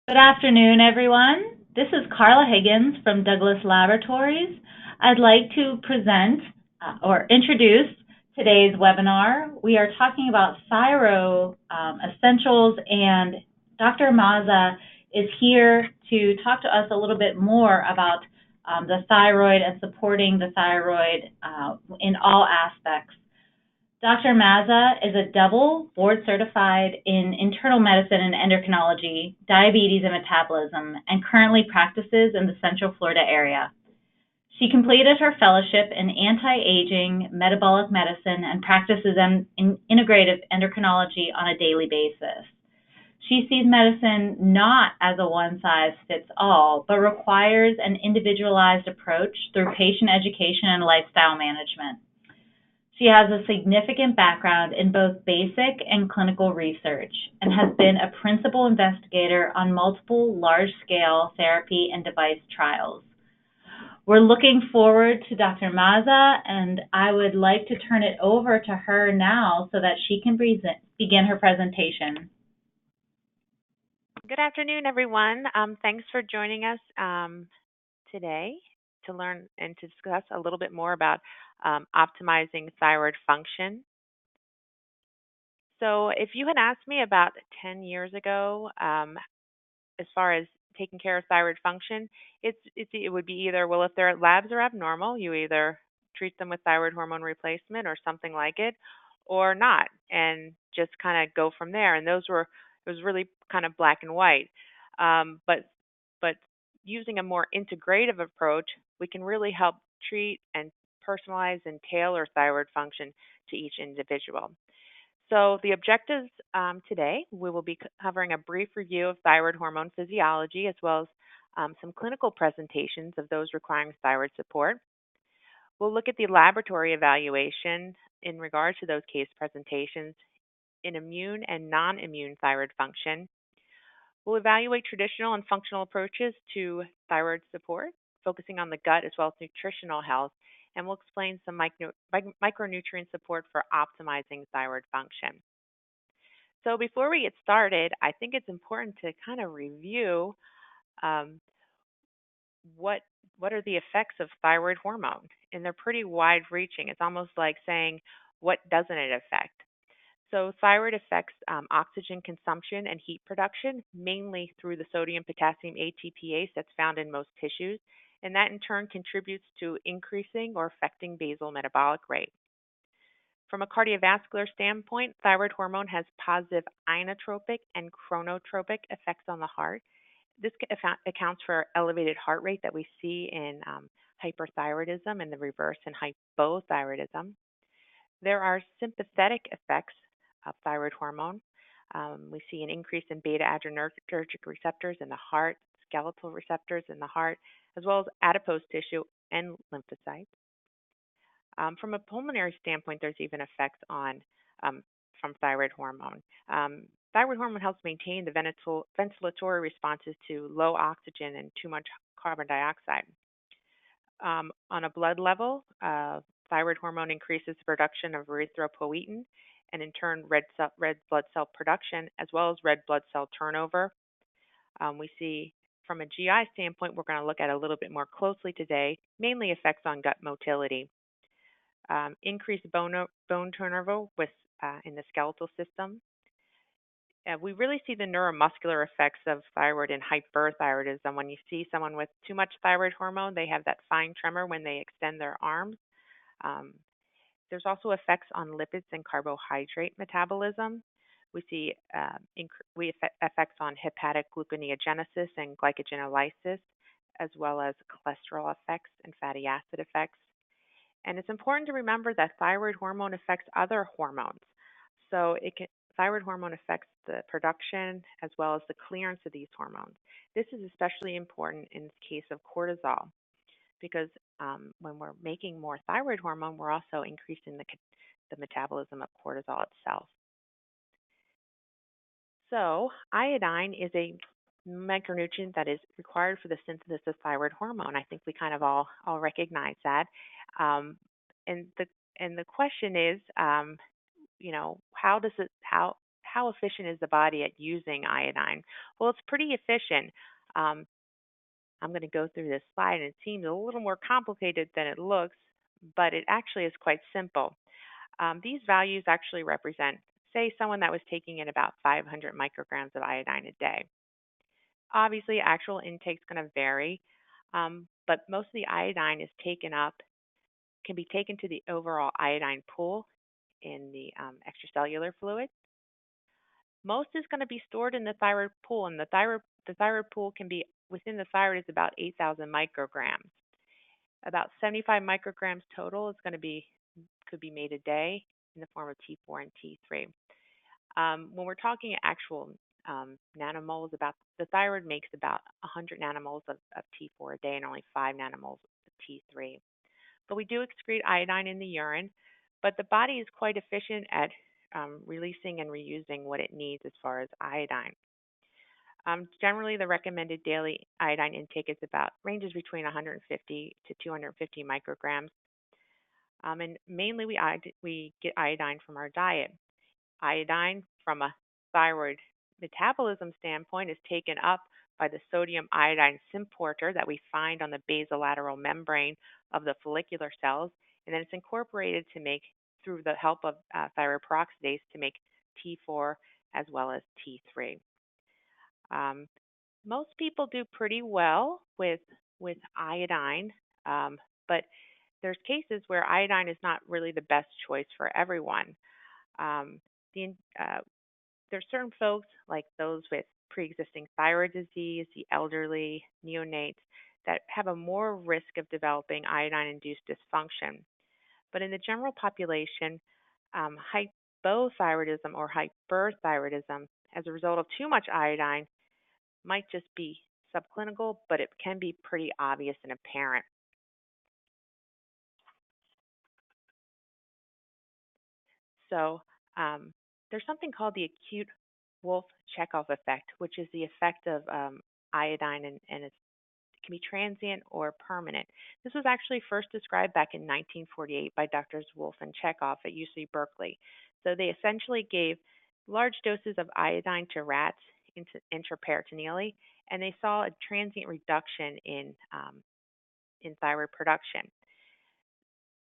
Good afternoon, everyone. This is Carla Higgins from Douglas Laboratories. I'd like to present or introduce today's webinar. We are talking about thyroid essentials, and Dr. Mazza is here to talk to us a little bit more about the thyroid and supporting the thyroid in all aspects. Dr. Mazza is a double board certified in internal medicine and endocrinology, diabetes and metabolism, and currently practices in the Central Florida area. She completed her fellowship in anti-aging metabolic medicine and practices in integrative endocrinology on a daily basis. She sees medicine not as a one-size-fits-all, but requires an individualized approach through patient education and lifestyle management. She has a significant background in both basic and clinical research and has been a principal investigator on multiple large-scale therapy and device trials. We're looking forward to Dr. Mazza, and I would like to turn it over to her now so that she can begin her presentation. Good afternoon, everyone. Thanks for joining us today to learn and to discuss a little bit more about optimizing thyroid function. So, if you had asked me about 10 years ago, as far as taking care of thyroid function, it would be either, well, if their labs are abnormal, you either treat them with thyroid hormone replacement or something like it, or not, and just kind of go from there. And it was really kind of black and white. But using a more integrative approach, we can really help treat and personalize and tailor thyroid function to each individual. So the objectives today, we will be covering a brief review of thyroid hormone physiology as well as some clinical presentations of those requiring thyroid support. We'll look at the laboratory evaluation in regards to those case presentations in immune and non-immune thyroid function. We'll evaluate traditional and functional approaches to thyroid support, focusing on the gut as well as nutritional health, and we'll explain some micronutrient support for optimizing thyroid function. So before we get started, I think it's important to kind of review um, what what are the effects of thyroid hormone, and they're pretty wide-reaching. It's almost like saying, what doesn't it affect? So thyroid affects oxygen consumption and heat production, mainly through the sodium potassium ATPase that's found in most tissues, and that in turn contributes to increasing or affecting basal metabolic rate. From a cardiovascular standpoint, thyroid hormone has positive inotropic and chronotropic effects on the heart. This accounts for elevated heart rate that we see in hyperthyroidism and the reverse in hypothyroidism. There are sympathetic effects of thyroid hormone. We see an increase in beta adrenergic receptors in the heart, skeletal receptors in the heart, as well as adipose tissue and lymphocytes. From a pulmonary standpoint, there's even effects on from thyroid hormone. Thyroid hormone helps maintain the ventilatory responses to low oxygen and too much carbon dioxide. On a blood level, thyroid hormone increases the production of erythropoietin and in turn red blood cell production as well as red blood cell turnover. We see from a GI standpoint, we're going to look at a little bit more closely today, mainly effects on gut motility. Increased bone turnover in the skeletal system. We really see the neuromuscular effects of thyroid and hyperthyroidism. When you see someone with too much thyroid hormone, they have that fine tremor when they extend their arms. Um, there's also effects on lipids and carbohydrate metabolism. We see effects on hepatic gluconeogenesis and glycogenolysis, as well as cholesterol effects and fatty acid effects. And it's important to remember that thyroid hormone affects other hormones. So thyroid hormone affects the production as well as the clearance of these hormones. This is especially important in the case of cortisol because when we're making more thyroid hormone, we're also increasing the metabolism of cortisol itself. So iodine is a micronutrient that is required for the synthesis of thyroid hormone. I think we kind of all recognize that. Um, and the question is, how how efficient is the body at using iodine? Well, it's pretty efficient. Um, I'm going to go through this slide, and it seems a little more complicated than it looks, but it actually is quite simple. These values actually represent, say, someone that was taking in about 500 micrograms of iodine a day. Obviously, actual intake is going to vary, but most of the iodine is taken up, can be taken to the overall iodine pool in the extracellular fluid. Most is going to be stored in the thyroid pool, and the thyroid pool can be within the thyroid is about 8,000 micrograms. About 75 micrograms total is going to be could be made a day in the form of T4 and T3. When we're talking actual nanomoles, about the thyroid makes about 100 nanomoles of T4 a day and only 5 nanomoles of T3. But we do excrete iodine in the urine, but the body is quite efficient at releasing and reusing what it needs as far as iodine. Generally, the recommended daily iodine intake is about ranges between 150 to 250 micrograms, and mainly we get iodine from our diet. Iodine, from a thyroid metabolism standpoint, is taken up by the sodium iodine symporter that we find on the basolateral membrane of the follicular cells, and then it's incorporated to make, through the help of thyroid peroxidase, to make T4 as well as T3. Um, Most people do pretty well with iodine, but there's cases where iodine is not really the best choice for everyone. Um, the, uh, there's certain folks, like those with pre-existing thyroid disease, the elderly, neonates, that have a more risk of developing iodine-induced dysfunction. But in the general population, hypothyroidism or hyperthyroidism as a result of too much iodine might just be subclinical, but it can be pretty obvious and apparent. So there's something called the acute Wolff-Chekhov effect, which is the effect of iodine, and it can be transient or permanent. This was actually first described back in 1948 by Doctors Wolff and Chekhov at UC Berkeley. So they essentially gave large doses of iodine to rats intraperitoneally, and they saw a transient reduction in thyroid production.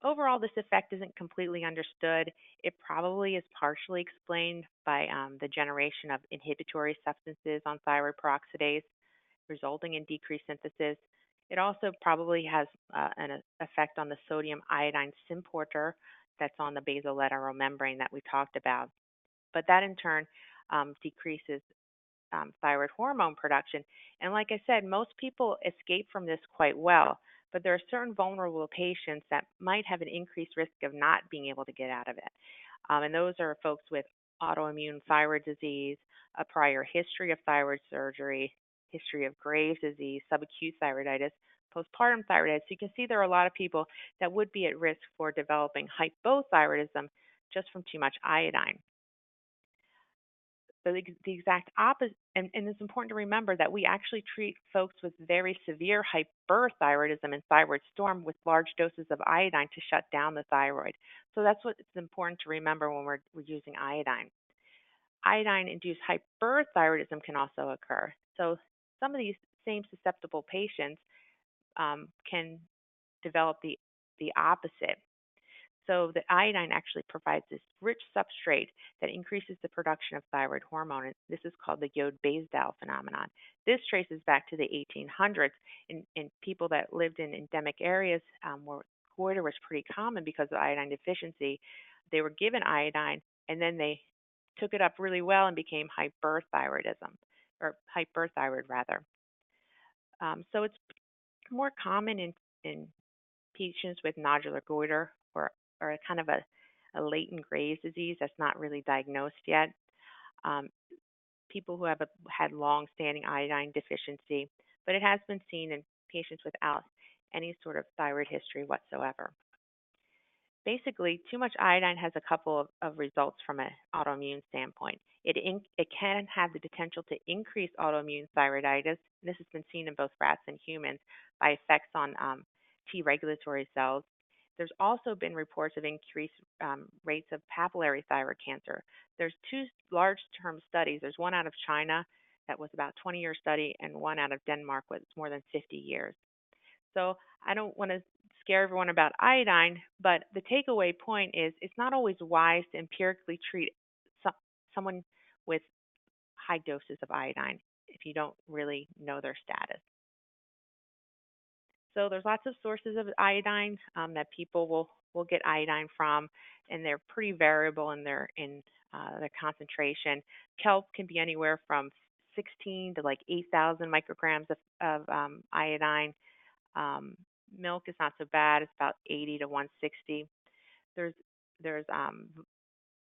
Overall, this effect isn't completely understood. It probably is partially explained by the generation of inhibitory substances on thyroid peroxidase, resulting in decreased synthesis. It also probably has an effect on the sodium iodine symporter that's on the basolateral membrane that we talked about. But that in turn decreases thyroid hormone production. And like I said, most people escape from this quite well, but there are certain vulnerable patients that might have an increased risk of not being able to get out of it. And those are folks with autoimmune thyroid disease, a prior history of thyroid surgery, history of Graves' disease, subacute thyroiditis, postpartum thyroiditis. So you can see there are a lot of people that would be at risk for developing hypothyroidism just from too much iodine. So the exact opposite, and it's important to remember that we actually treat folks with very severe hyperthyroidism and thyroid storm with large doses of iodine to shut down the thyroid. So that's what it's important to remember when we're using iodine. Iodine-induced hyperthyroidism can also occur. So some of these same susceptible patients can develop the opposite. So the iodine actually provides this rich substrate that increases the production of thyroid hormone. And this is called the Yod-Basedow phenomenon. This traces back to the 1800s in people that lived in endemic areas where goiter was pretty common because of iodine deficiency. They were given iodine, and then they took it up really well and became hyperthyroidism, or hyperthyroid rather. So it's more common in patients with nodular goiter, or a kind of a latent Graves' disease that's not really diagnosed yet. Um, People who have had long-standing iodine deficiency, but it has been seen in patients without any sort of thyroid history whatsoever. Basically, too much iodine has a couple of results from an autoimmune standpoint. It can have the potential to increase autoimmune thyroiditis. This has been seen in both rats and humans by effects on T regulatory cells. There's also been reports of increased rates of papillary thyroid cancer. There's two large term studies. There's one out of China that was about 20-year study, and one out of Denmark was more than 50 years. So I don't want to scare everyone about iodine, but the takeaway point is it's not always wise to empirically treat so- someone with high doses of iodine if you don't really know their status. So there's lots of sources of iodine that people will get iodine from, and they're pretty variable in their concentration. Kelp can be anywhere from 16 to like 8,000 micrograms of iodine. Um, Milk is not so bad; it's about 80 to 160. There's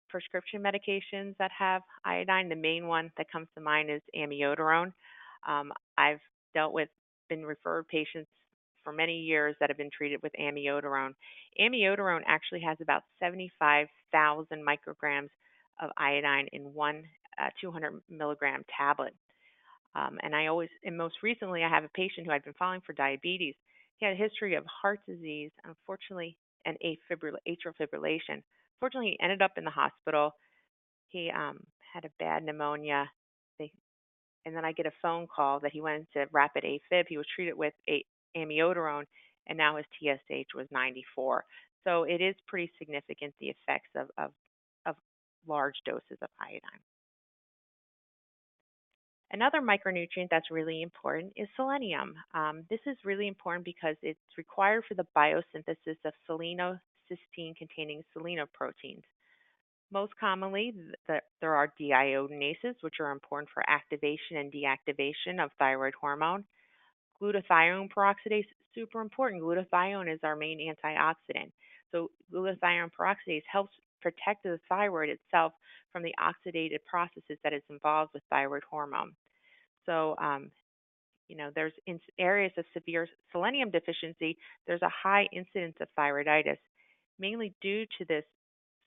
prescription medications that have iodine. The main one that comes to mind is amiodarone. I've dealt with, been referred patients for many years that have been treated with amiodarone. Amiodarone actually has about 75,000 micrograms of iodine in one 200 milligram tablet. And most recently, I have a patient who I'd been following for diabetes. He had a history of heart disease, unfortunately, and atrial fibrillation. Fortunately, he ended up in the hospital. He had a bad pneumonia. They, and then I get a phone call that he went into rapid AFib. He was treated with amiodarone, and now his TSH was 94. So it is pretty significant, the effects of large doses of iodine. Another micronutrient that's really important is selenium. This is really important because it's required for the biosynthesis of selenocysteine containing selenoproteins. Most commonly, there are deiodinases, which are important for activation and deactivation of thyroid hormone. Glutathione peroxidase, super important. Glutathione is our main antioxidant. So glutathione peroxidase helps protect the thyroid itself from the oxidative processes that is involved with thyroid hormone. So, there's in areas of severe selenium deficiency, there's a high incidence of thyroiditis, mainly due to this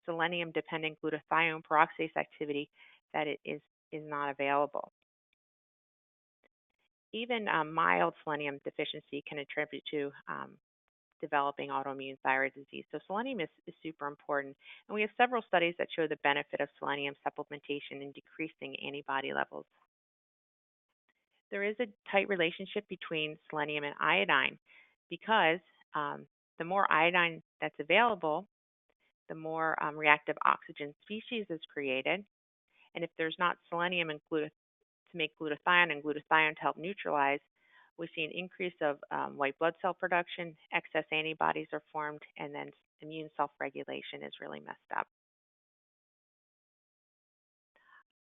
selenium-dependent glutathione peroxidase activity that is not available. Even mild selenium deficiency can attribute to developing autoimmune thyroid disease. So selenium is super important. And we have several studies that show the benefit of selenium supplementation in decreasing antibody levels. There is a tight relationship between selenium and iodine because the more iodine that's available, the more reactive oxygen species is created. And if there's not selenium and to make glutathione and glutathione to help neutralize, we see an increase of white blood cell production, excess antibodies are formed, and then immune self-regulation is really messed up.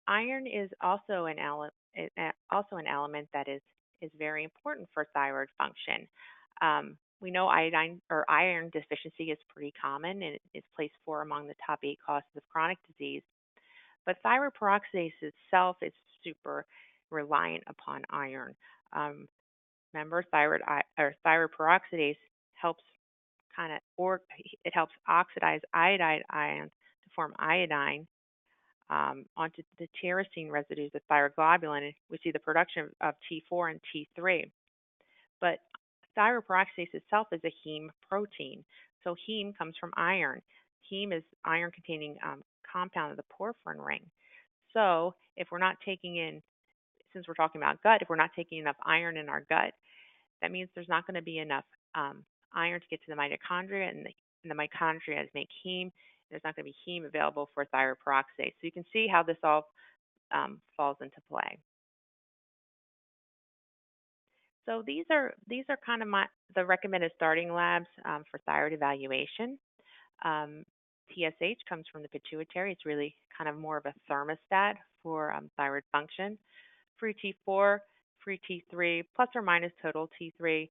Iron is also an element that is very important for thyroid function. We know iodine or iron deficiency is pretty common and is placed 4 among the top 8 causes of chronic disease. But thyroid peroxidase itself is super reliant upon iron. Um, Remember, thyroid peroxidase helps it helps oxidize iodide ions to form iodine onto the tyrosine residues of thyroglobulin. And we see the production of T4 and T3. But thyroid peroxidase itself is a heme protein. So heme comes from iron. Heme is iron-containing compound of the porphyrin ring. So if we're not taking in, since we're talking about gut, if we're not taking enough iron in our gut, that means there's not going to be enough iron to get to the mitochondria, and the mitochondria make heme. There's not going to be heme available for thyroid peroxidase. So you can see how this all falls into play. So these are kind of the recommended starting labs for thyroid evaluation. Um, TSH comes from the pituitary. It's really kind of more of a thermostat for thyroid function. Free T4, free T3, plus or minus total T3.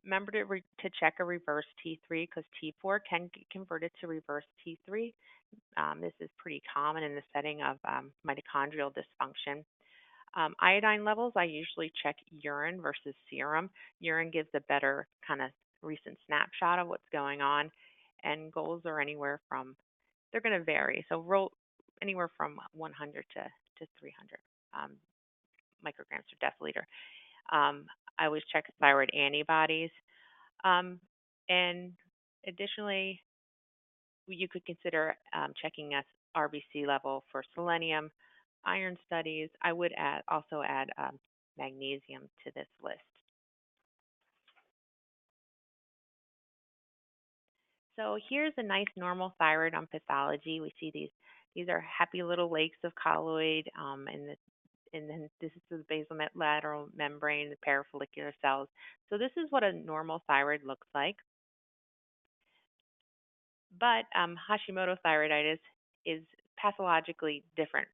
Remember to check a reverse T3 because T4 can get converted to reverse T3. This is pretty common in the setting of mitochondrial dysfunction. Iodine levels, I usually check urine versus serum. Urine gives a better kind of recent snapshot of what's going on, and goals are they're going to vary. So roll anywhere from 100 to 300 micrograms per deciliter. I always check thyroid antibodies. Um, and Additionally, you could consider checking a RBC level for selenium, iron studies. I would also add magnesium to this list. So here's a nice normal thyroid on pathology. We see these are happy little lakes of colloid, and then this is the basolateral membrane, the parafollicular cells. So this is what a normal thyroid looks like. But Hashimoto thyroiditis is pathologically different.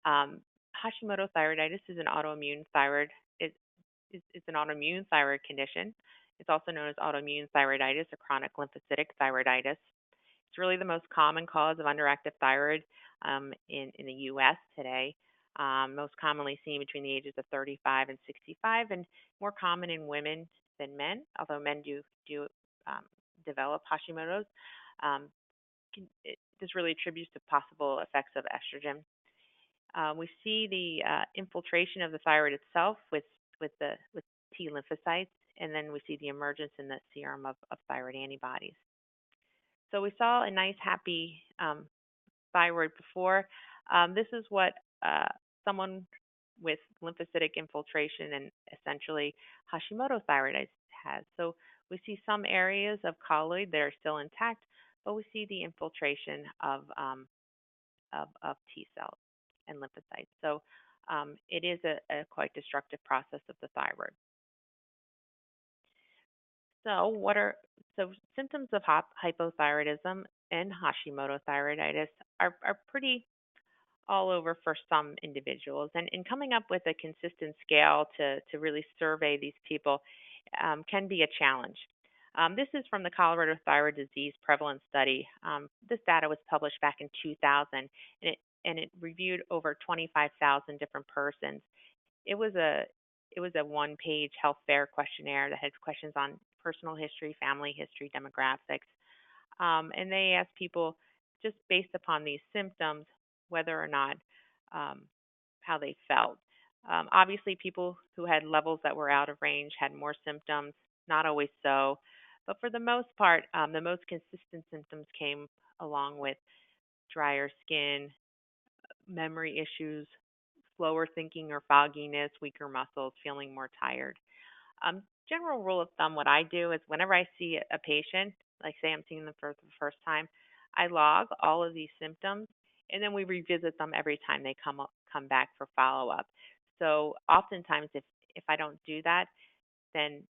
Um, Hashimoto thyroiditis is an autoimmune thyroid. It's an autoimmune thyroid condition. It's also known as autoimmune thyroiditis or chronic lymphocytic thyroiditis. It's really the most common cause of underactive thyroid in the U.S. today. Most commonly seen between the ages of 35 and 65, and more common in women than men. Although men do um, develop Hashimoto's, um, this really attributes to possible effects of estrogen. We see the infiltration of the thyroid itself with T lymphocytes, and then we see the emergence in the serum of thyroid antibodies. So we saw a nice, happy thyroid before. This is what someone with lymphocytic infiltration and essentially Hashimoto thyroiditis has. So we see some areas of colloid that are still intact, but we see the infiltration of T cells and lymphocytes. So it is a quite destructive process of the thyroid. So symptoms of hypothyroidism and Hashimoto thyroiditis are pretty all over for some individuals. And in coming up with a consistent scale to really survey these people can be a challenge. This is from the Colorado Thyroid Disease Prevalence Study. This data was published back in 2000, and it reviewed over 25,000 different persons. It was a one-page health fair questionnaire that had questions on personal history, family history, demographics, and they asked people just based upon these symptoms whether or not um, how they felt. Obviously, people who had levels that were out of range had more symptoms, not always so. But for the most part, the most consistent symptoms came along with drier skin, memory issues, slower thinking or fogginess, weaker muscles, feeling more tired. General rule of thumb, what I do is whenever I see a patient, like say I'm seeing them for the first time, I log all of these symptoms, and then we revisit them every time they come back for follow up. So oftentimes, if I don't do that, then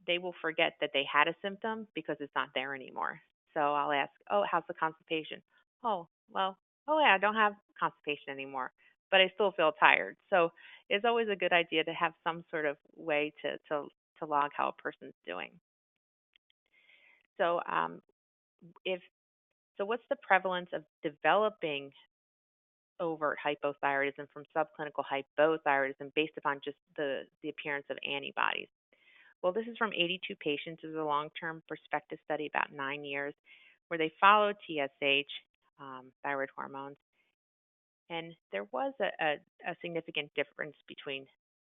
they will forget that they had a symptom because it's not there anymore. So I'll ask, "Oh, how's the constipation?" "Oh, well, oh yeah, I don't have constipation anymore, but I still feel tired." So it's always a good idea to have some sort of way to log how a person's doing. So if what's the prevalence of developing overt hypothyroidism from subclinical hypothyroidism based upon just the appearance of antibodies? Well, this is from 82 patients. It was a long-term prospective study, about 9 years, where they followed TSH, thyroid hormones, and there was a significant difference between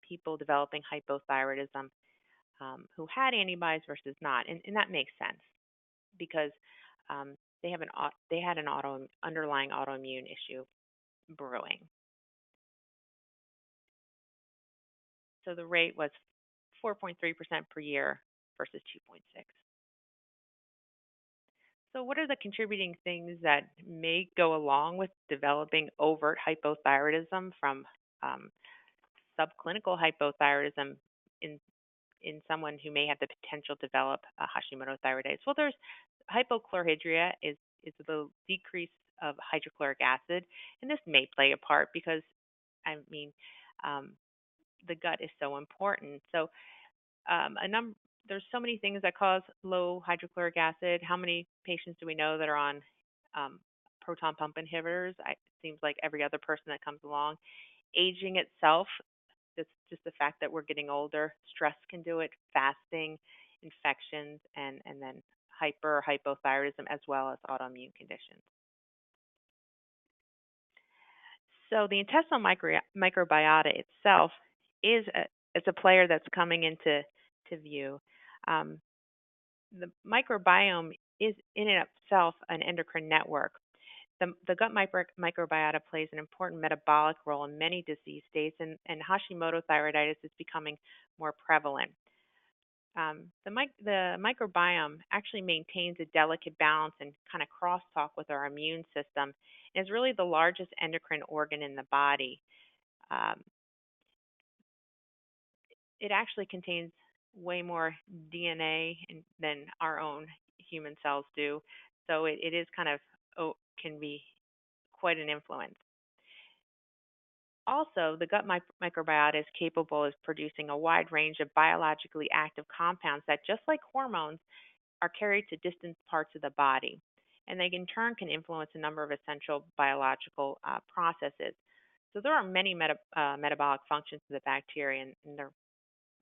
people developing hypothyroidism who had antibodies versus not, and that makes sense because um, they had an underlying autoimmune issue brewing. So the rate was 4.3% per year versus 2.6. So, what are the contributing things that may go along with developing overt hypothyroidism from um, subclinical hypothyroidism in someone who may have the potential to develop Hashimoto thyroiditis? Well, there's hypochlorhydria is the decrease of hydrochloric acid, and this may play a part because I mean um, the gut is so important. So a number there's so many things that cause low hydrochloric acid. How many patients do we know that are on um, proton pump inhibitors? It seems like every other person that comes along. Aging itself, just the fact that we're getting older, stress can do it, fasting, infections, and then hypothyroidism as well as autoimmune conditions. So the intestinal microbiota itself is a player that's coming into to view. Um, the microbiome is in and of itself an endocrine network. The gut microbiota plays an important metabolic role in many disease states, and Hashimoto thyroiditis is becoming more prevalent. The microbiome actually maintains a delicate balance and kind of crosstalk with our immune system, and is really the largest endocrine organ in the body. Um, it actually contains way more DNA than our own human cells do, so it is kind of can be quite an influence. Also, the gut microbiota is capable of producing a wide range of biologically active compounds that, just like hormones, are carried to distant parts of the body. And they, in turn, can influence a number of essential biological processes. So there are many metabolic functions of the bacteria, and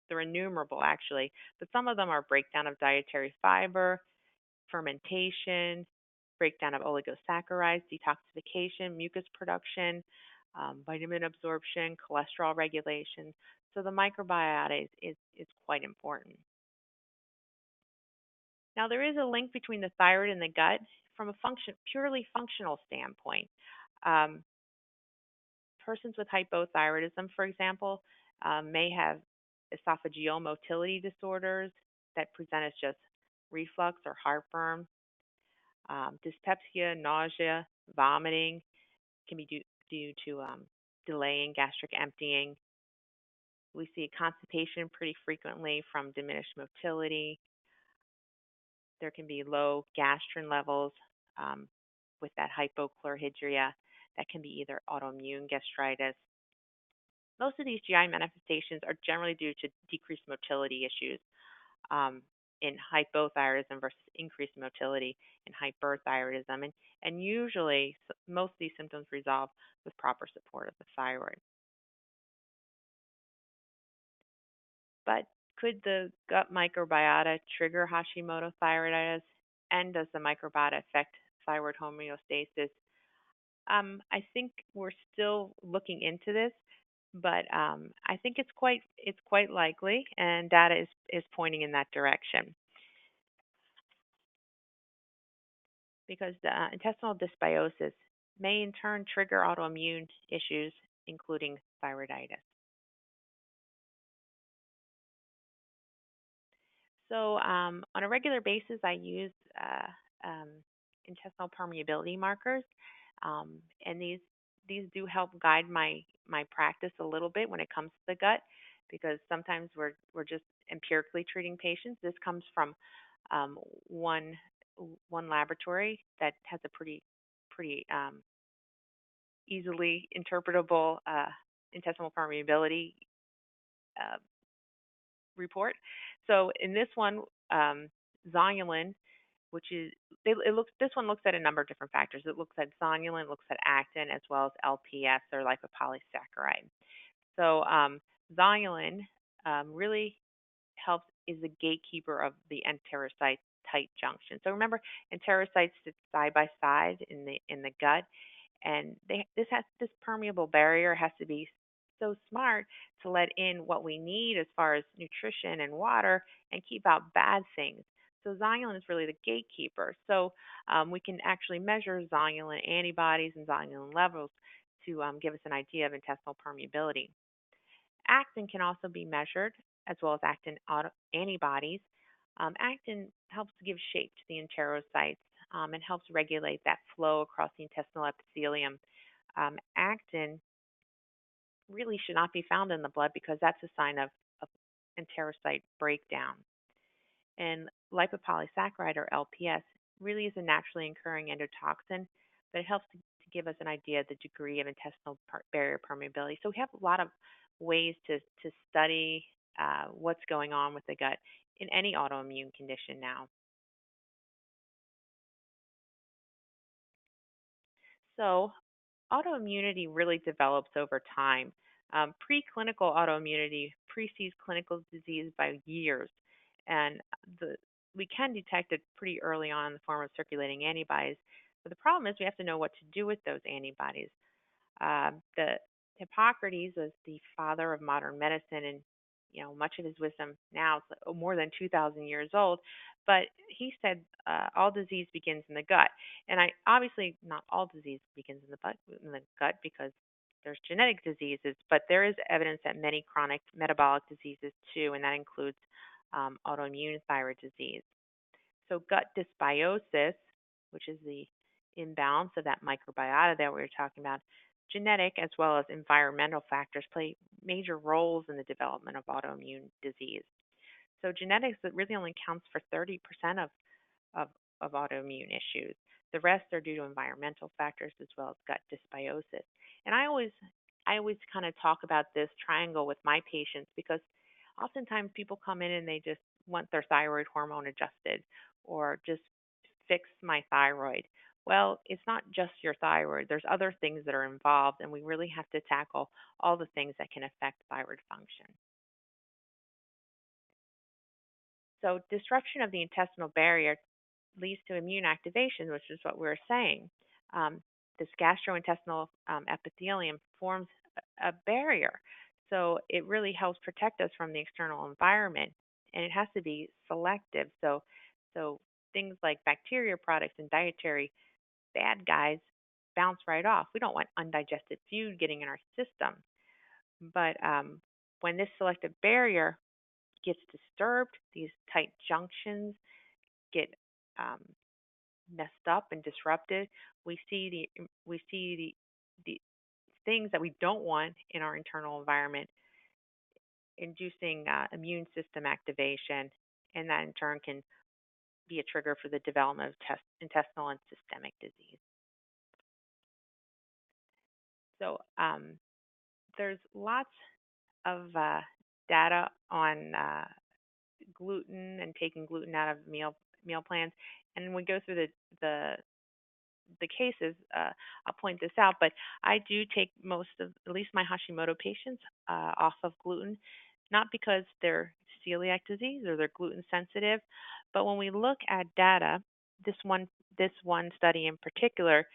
they're innumerable actually. But some of them are breakdown of dietary fiber, fermentation, breakdown of oligosaccharides, detoxification, mucus production, vitamin absorption, cholesterol regulation. So the microbiota is quite important. Now, there is a link between the thyroid and the gut from a purely functional standpoint. Um, Persons with hypothyroidism, for example, may have esophageal motility disorders that present as just reflux or heartburn. Dyspepsia, nausea, vomiting can be due to delay in gastric emptying. We see constipation pretty frequently from diminished motility. There can be low gastrin levels with that hypochlorhydria. That can be either autoimmune gastritis. Most of these GI manifestations are generally due to decreased motility issues um, in hypothyroidism versus increased motility in hyperthyroidism. And usually, most of these symptoms resolve with proper support of the thyroid. But could the gut microbiota trigger Hashimoto thyroiditis? And does the microbiota affect thyroid homeostasis? I think we're still looking into this, but I think it's quite likely, and data is pointing in that direction because the intestinal dysbiosis may in turn trigger autoimmune issues, including thyroiditis. So, on a regular basis, I use intestinal permeability markers, and these do help guide my practice a little bit when it comes to the gut, because sometimes we're just empirically treating patients. This comes from um, one one laboratory that has a pretty easily interpretable intestinal permeability uh, report. So in this one, zonulin, which is it looks this one looks at a number of different factors. It looks at zonulin, looks at actin, as well as LPS or lipopolysaccharide. So zonulin really helps is the gatekeeper of the enterocyte tight junction. So remember, enterocytes sit side by side in the gut, and this permeable barrier has to be so smart to let in what we need as far as nutrition and water and keep out bad things. So zonulin is really the gatekeeper. So we can actually measure zonulin antibodies and zonulin levels to give us an idea of intestinal permeability. Actin can also be measured, as well as actin antibodies. Actin helps to give shape to the enterocytes and helps regulate that flow across the intestinal epithelium. Actin really should not be found in the blood because that's a sign of enterocyte breakdown. And lipopolysaccharide, or LPS, really is a naturally occurring endotoxin, but it helps to give us an idea of the degree of intestinal barrier permeability. So we have a lot of ways to study what's going on with the gut in any autoimmune condition now. So autoimmunity really develops over time. Preclinical autoimmunity precedes clinical disease by years, and the we can detect it pretty early on in the form of circulating antibodies. But the problem is we have to know what to do with those antibodies. The Hippocrates was the father of modern medicine, and much of his wisdom now is more than 2,000 years old. But he said all disease begins in the gut, and I obviously not all disease begins in the gut because there's genetic diseases, but there is evidence that many chronic metabolic diseases too, and that includes autoimmune thyroid disease. So gut dysbiosis, which is the imbalance of that microbiota that we were talking about, genetic as well as environmental factors play major roles in the development of autoimmune disease. So genetics really only counts for 30% of, of autoimmune issues. The rest are due to environmental factors as well as gut dysbiosis. And I always kind of talk about this triangle with my patients because oftentimes people come in and they just want their thyroid hormone adjusted or just fix my thyroid. Well, it's not just your thyroid. There's other things that are involved, and we really have to tackle all the things that can affect thyroid function. So, disruption of the intestinal barrier leads to immune activation, which is what we were saying. This gastrointestinal epithelium forms a barrier. So it really helps protect us from the external environment, and it has to be selective. So things like bacteria products and dietary bad guys bounce right off. We don't want undigested food getting in our system. But when this selective barrier gets disturbed, these tight junctions get um, messed up and disrupted, we see the things that we don't want in our internal environment, inducing immune system activation, and that in turn can be a trigger for the development of intestinal and systemic disease. So there's lots of data on gluten and taking gluten out of meal plans, and when we go through the cases, I'll point this out, but I do take most of, at least my Hashimoto patients, off of gluten, not because they're celiac disease or they're gluten sensitive, but when we look at data, this one this one study in particular,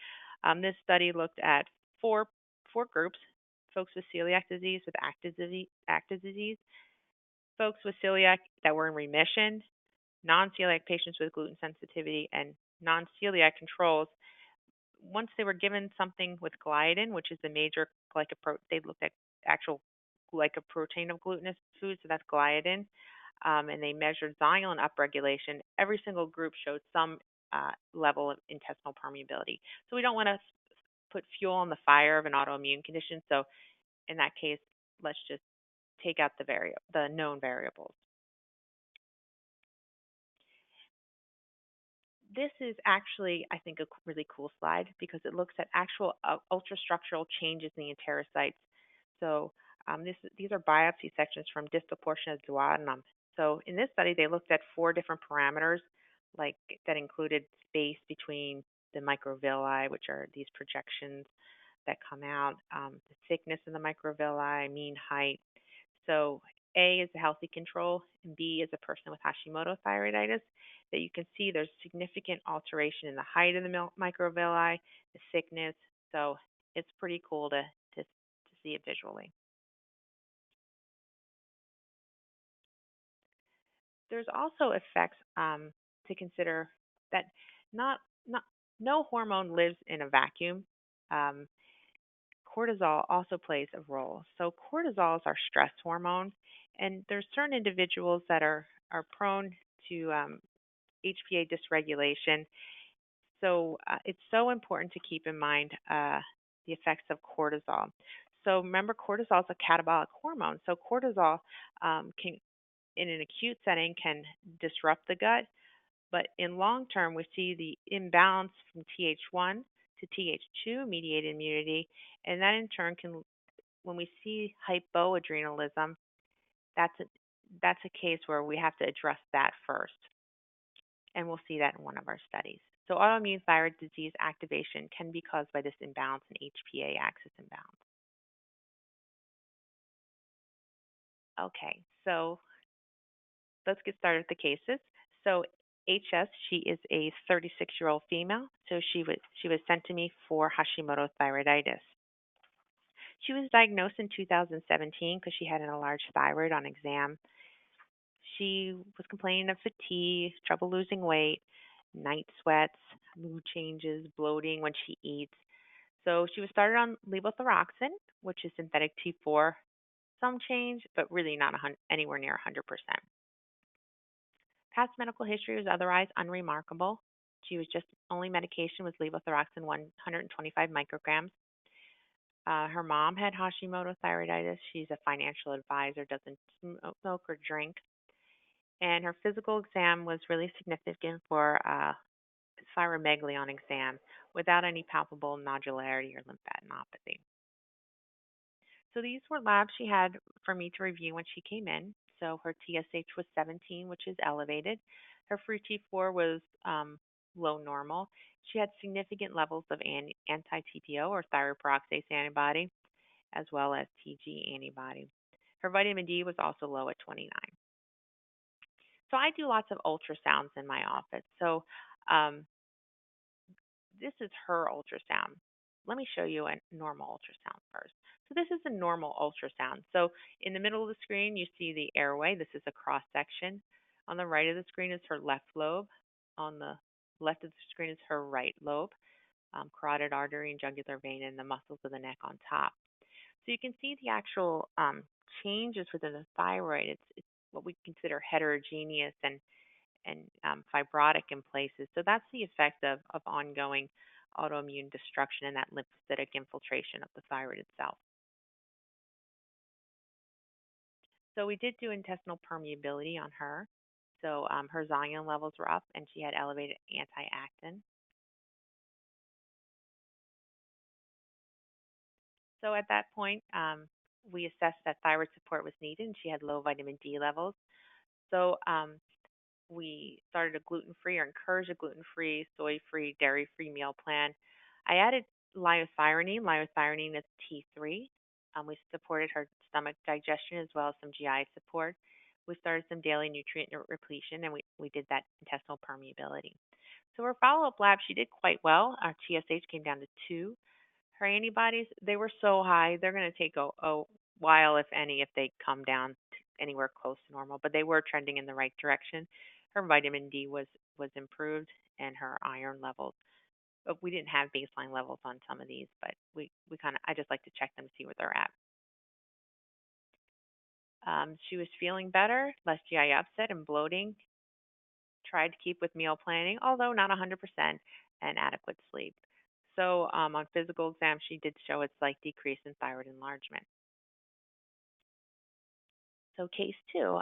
this study looked at four groups: folks with celiac disease, with active disease, folks with celiac that were in remission, non-celiac patients with gluten sensitivity, and non-celiac controls. Once they were given something with gliadin, which is the major they looked at actual glycoprotein of glutinous foods, so that's gliadin, and they measured zonulin upregulation. Every single group showed some level of intestinal permeability. So we don't want to put fuel on the fire of an autoimmune condition. So in that case, let's just take out the known variables. This is actually, I think, a really cool slide because it looks at actual ultrastructural changes in the enterocytes. So these are biopsy sections from distal portion of the duodenum. So in this study, they looked at four different parameters, like that included space between the microvilli, which are these projections that come out, the thickness of the microvilli, mean height. So A is a healthy control, and B is a person with Hashimoto thyroiditis. That you can see there's significant alteration in the height of the microvilli, the thickness. So it's pretty cool to see it visually. There's also effects to consider that not not no hormone lives in a vacuum. Um, Cortisol also plays a role. So cortisol is our stress hormone, and there's certain individuals that are prone to HPA dysregulation. So it's so important to keep in mind the effects of cortisol. So remember, cortisol is a catabolic hormone. So cortisol can, in an acute setting, can disrupt the gut, but in long term, we see the imbalance from Th1 to Th2 mediated immunity, and that in turn can, when we see hypoadrenalism, that's a, that's a case where we have to address that first, and we'll see that in one of our studies. So autoimmune thyroid disease activation can be caused by this imbalance in HPA axis imbalance. Okay, so let's get started with the cases. So HS, she is a 36-year-old female. So she was sent to me for Hashimoto thyroiditis. She was diagnosed in 2017 because she had an enlarged thyroid on exam. She was complaining of fatigue, trouble losing weight, night sweats, mood changes, bloating when she eats. So she was started on levothyroxine, which is synthetic T4, some change, but really not anywhere near 100%. Past medical history was otherwise unremarkable. She was just only medication was levothyroxine 125 micrograms. Her mom had Hashimoto thyroiditis. She's a financial advisor, doesn't smoke or drink. And her physical exam was really significant for thyromegaly on exam without any palpable nodularity or lymphadenopathy. So these were labs she had for me to review when she came in. So her TSH was 17, which is elevated. Her free T4 was low normal. She had significant levels of anti-TPO or thyroid peroxidase antibody, as well as TG antibody. Her vitamin D was also low at 29. So I do lots of ultrasounds in my office. So um, this is her ultrasound. Let me show you a normal ultrasound first. So this is a normal ultrasound. So in the middle of the screen, you see the airway. This is a cross section. On the right of the screen is her left lobe. On the left of the screen is her right lobe, carotid artery and jugular vein, and the muscles of the neck on top. So you can see the actual changes within the thyroid. It's what we consider heterogeneous and fibrotic in places. So that's the effect of ongoing autoimmune destruction and that lymphocytic infiltration of the thyroid itself. So we did do intestinal permeability on her. So her zonulin levels were up and she had elevated anti-actin. So at that point, we assessed that thyroid support was needed and she had low vitamin D levels. So we started a gluten-free or encouraged a gluten-free, soy-free, dairy-free meal plan. I added liothyronine. Liothyronine is T3. We supported her stomach digestion as well as some GI support. We started some daily nutrient repletion, and we did that intestinal permeability. So her follow-up lab, she did quite well. Our TSH came down to 2. Her antibodies, they were so high, they're going to take a while, if any, if they come down to anywhere close to normal, but they were trending in the right direction. Her vitamin D was improved and her iron levels. But we didn't have baseline levels on some of these, but we kind of I just like to check them to see where they're at. She was feeling better, less GI upset and bloating. Tried to keep with meal planning, although not 100%, and adequate sleep. So on physical exam, she did show a slight decrease in thyroid enlargement. So case 2,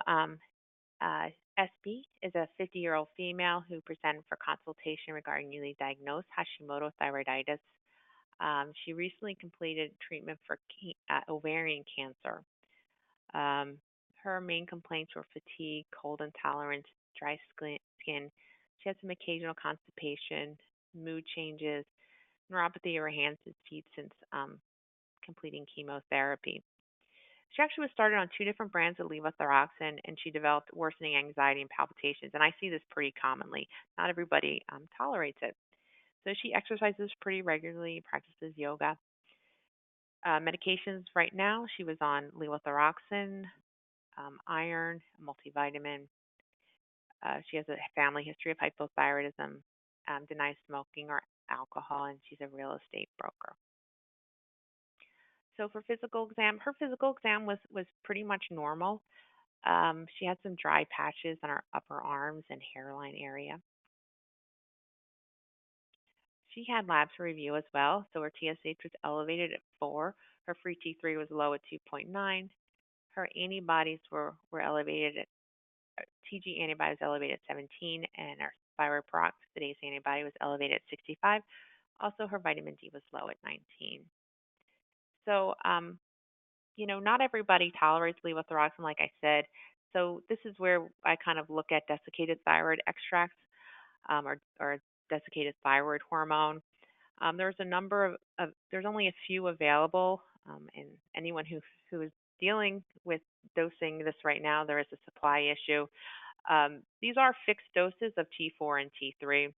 uh, SB is a 50-year-old female who presented for consultation regarding newly diagnosed Hashimoto thyroiditis. She recently completed treatment for ovarian cancer. Um, Her main complaints were fatigue, cold intolerance, dry skin. She had some occasional constipation, mood changes, neuropathy of her hands and feet since completing chemotherapy. She actually was started on 2 different brands of levothyroxine, and she developed worsening anxiety and palpitations. And I see this pretty commonly. Not everybody tolerates it. So she exercises pretty regularly, practices yoga. Medications right now, she was on levothyroxine, iron, a multivitamin. She has a family history of hypothyroidism, denies smoking or alcohol, and she's a real estate broker. So for physical exam, her physical exam was pretty much normal. She had some dry patches on her upper arms and hairline area. She had labs for review as well. So her TSH was elevated at 4. Her free T3 was low at 2.9. Her antibodies were elevated at TG antibody was elevated at 17, and her thyroid peroxidase antibody was elevated at 65. Also, her vitamin D was low at 19. So, not everybody tolerates levothyroxine, like I said. So this is where I kind of look at desiccated thyroid extracts or desiccated thyroid hormone. There's a number there's only a few available, and anyone who is dealing with dosing this right now, there is a supply issue. These are fixed doses of T4 and T3.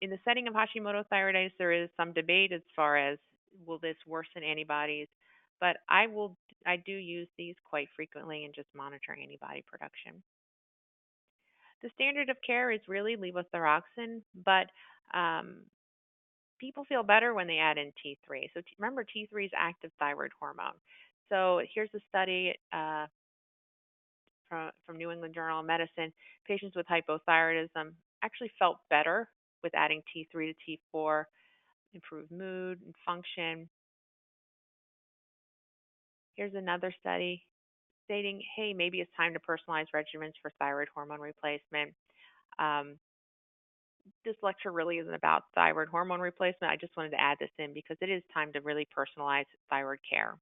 In the setting of Hashimoto thyroiditis, there is some debate as far as will this worsen antibodies? But I do use these quite frequently and just monitor antibody production. The standard of care is really levothyroxine, but um, people feel better when they add in T3. So remember, T3 is active thyroid hormone. So here's a study from New England Journal of Medicine. Patients with hypothyroidism actually felt better with adding T3 to T4, improved mood and function. Here's another study stating, hey, maybe it's time to personalize regimens for thyroid hormone replacement. Um, this lecture really isn't about thyroid hormone replacement. I just wanted to add this in because it is time to really personalize thyroid care.